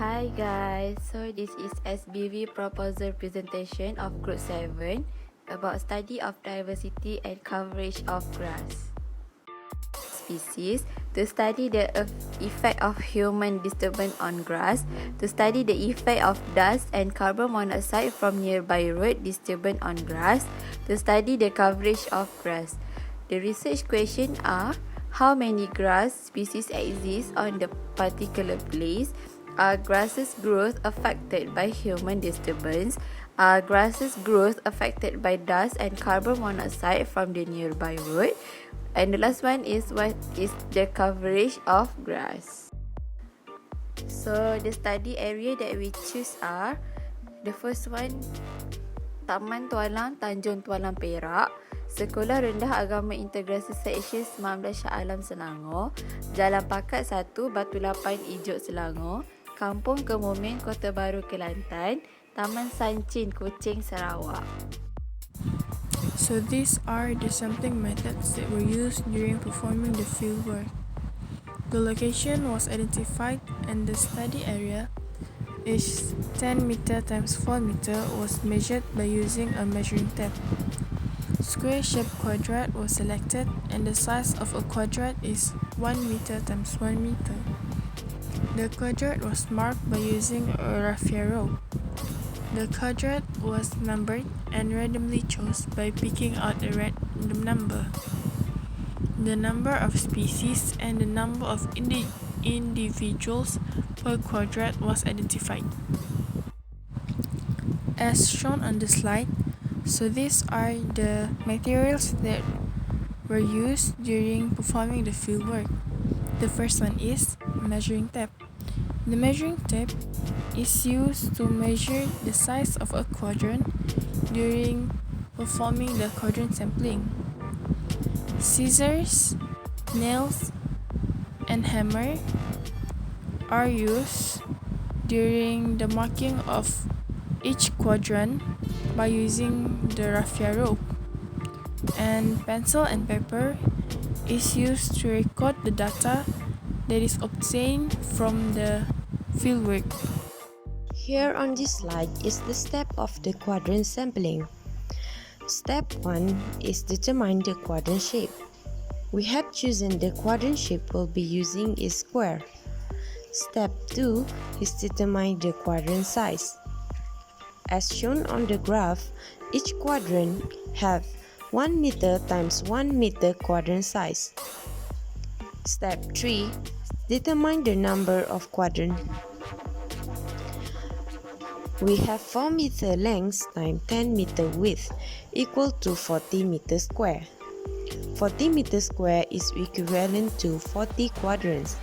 Hi guys, so this is SBV proposal presentation of Group 7 about study of diversity and coverage of grass species, to study the effect of human disturbance on grass, to study the effect of dust and carbon monoxide from nearby road disturbance on grass, to study the coverage of grass. The research questions are: how many grass species exist on the particular place? Are grasses growth affected by human disturbance? Are grasses growth affected by dust and carbon monoxide from the nearby road? And the last one is, what is the coverage of grass? So the study area that we choose are, the first one, Taman Tualang, Tanjung Tualang Perak, Sekolah Rendah Agama Integrasi Seksyen 19 Shah Alam Selangor, Jalan Pakat 1, Batu Lapan, Ijuk Selangor, Kampung Kemumin, Kota Baru, Kelantan, Taman Sancin, Kuching, Sarawak. So these are the sampling methods that were used during performing the fieldwork. The location was identified and the study area is 10 meter times 4 meter was measured by using a measuring tape. Square-shaped quadrant was selected and the size of a quadrant is 1 meter times 1 meter. The quadrant was marked by using a raffia rope. The quadrant was numbered and randomly chose by picking out a random number. The number of species and the number of individuals per quadrant was identified. As shown on the slide, so these are the materials that were used during performing the fieldwork. The first one is measuring tape. The measuring tape is used to measure the size of a quadrant during performing the quadrant sampling. Scissors, nails, and hammer are used during the marking of each quadrant by using the raffia rope. And pencil and paper is used to record the data that is obtained from the fieldwork. Here on this slide is the step of the quadrant sampling. Step 1 is determine the quadrant shape. We have chosen the quadrant shape we'll be using is square. Step 2 is determine the quadrant size. As shown on the graph, each quadrant have 1 meter times 1 meter quadrant size. Step 3, determine the number of quadrant. We have 4 meter length times 10 meter width equal to 40 meter square. 40 meter square is equivalent to 40 quadrants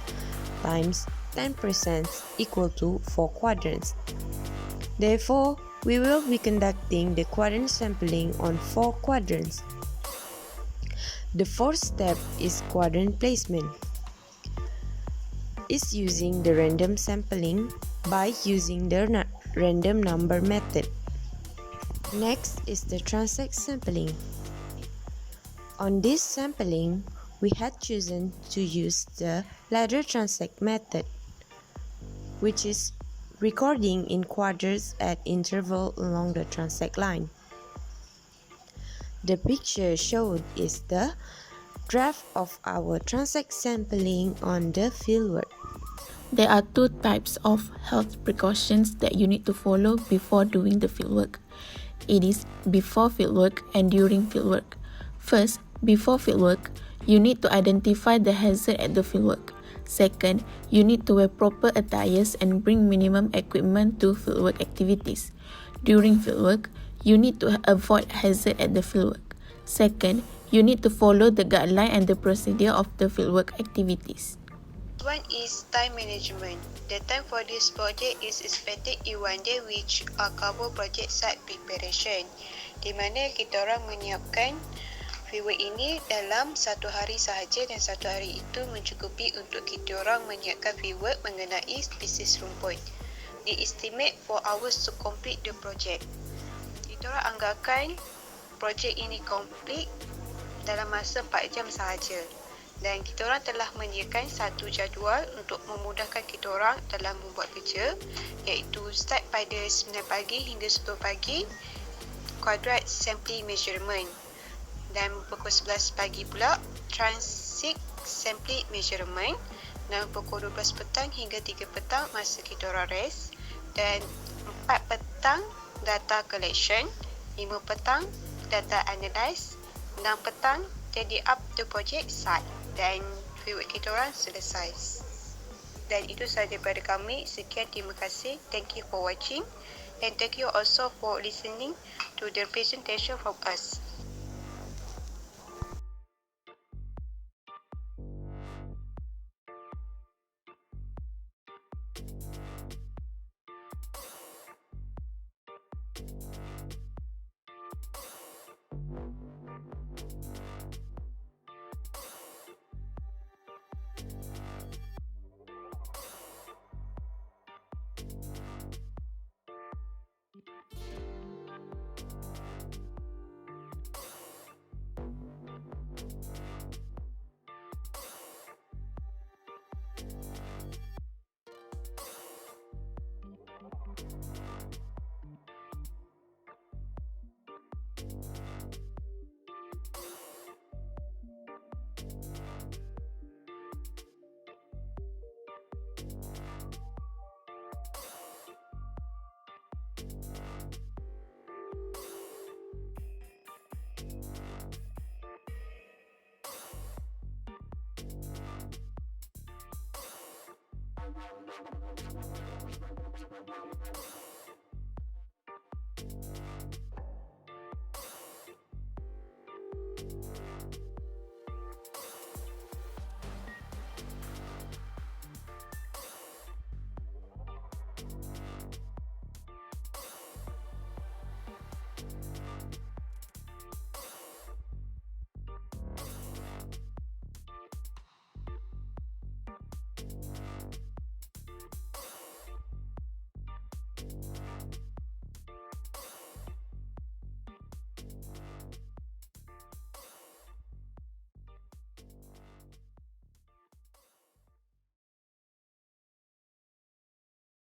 times 10% equal to 4 quadrants. Therefore, we will be conducting the quadrant sampling on 4 quadrants. The fourth step is quadrant placement. Is using the random sampling by using the random number method. Next is the Transect Sampling. On this sampling, we had chosen to use the ladder transect method, which is recording in quadrants at interval along the transect line. The picture shown is the draft of our transect sampling on the fieldwork. There are two types of health precautions that you need to follow before doing the fieldwork. It is before fieldwork and during fieldwork. First, before fieldwork, you need to identify the hazard at the fieldwork. Second, you need to wear proper attires and bring minimum equipment to fieldwork activities. During fieldwork, you need to avoid hazard at the fieldwork. Second, you need to follow the guideline and the procedure of the fieldwork activities. One is time management. The time for this project is expected in 1 day, which are cover project site preparation, di mana kita orang menyiapkan fieldwork ini dalam 1 hari sahaja dan 1 hari itu mencukupi untuk kita orang menyiapkan fieldwork mengenai spesies rumput. The estimate 4 hours to complete the project. Kita orang anggarkan projek ini complete dalam masa 4 jam sahaja. Dan kita orang telah menyediakan satu jadual untuk memudahkan kita orang dalam membuat kerja, iaitu start pada 9 pagi hingga 10 pagi kuadrat sampling measurement, dan pukul 11 pagi pula Transect Sampling measurement, dan pukul 12 petang hingga 3 petang masa kita orang rest, dan 4 petang data collection, 5 petang data analyze, 6 petang tidy up the project site, dan fieldwork kita orang selesai. Dan itu sahaja daripada kami. Sekian, terima kasih. Thank you for watching, and thank you also for listening to the presentation from us.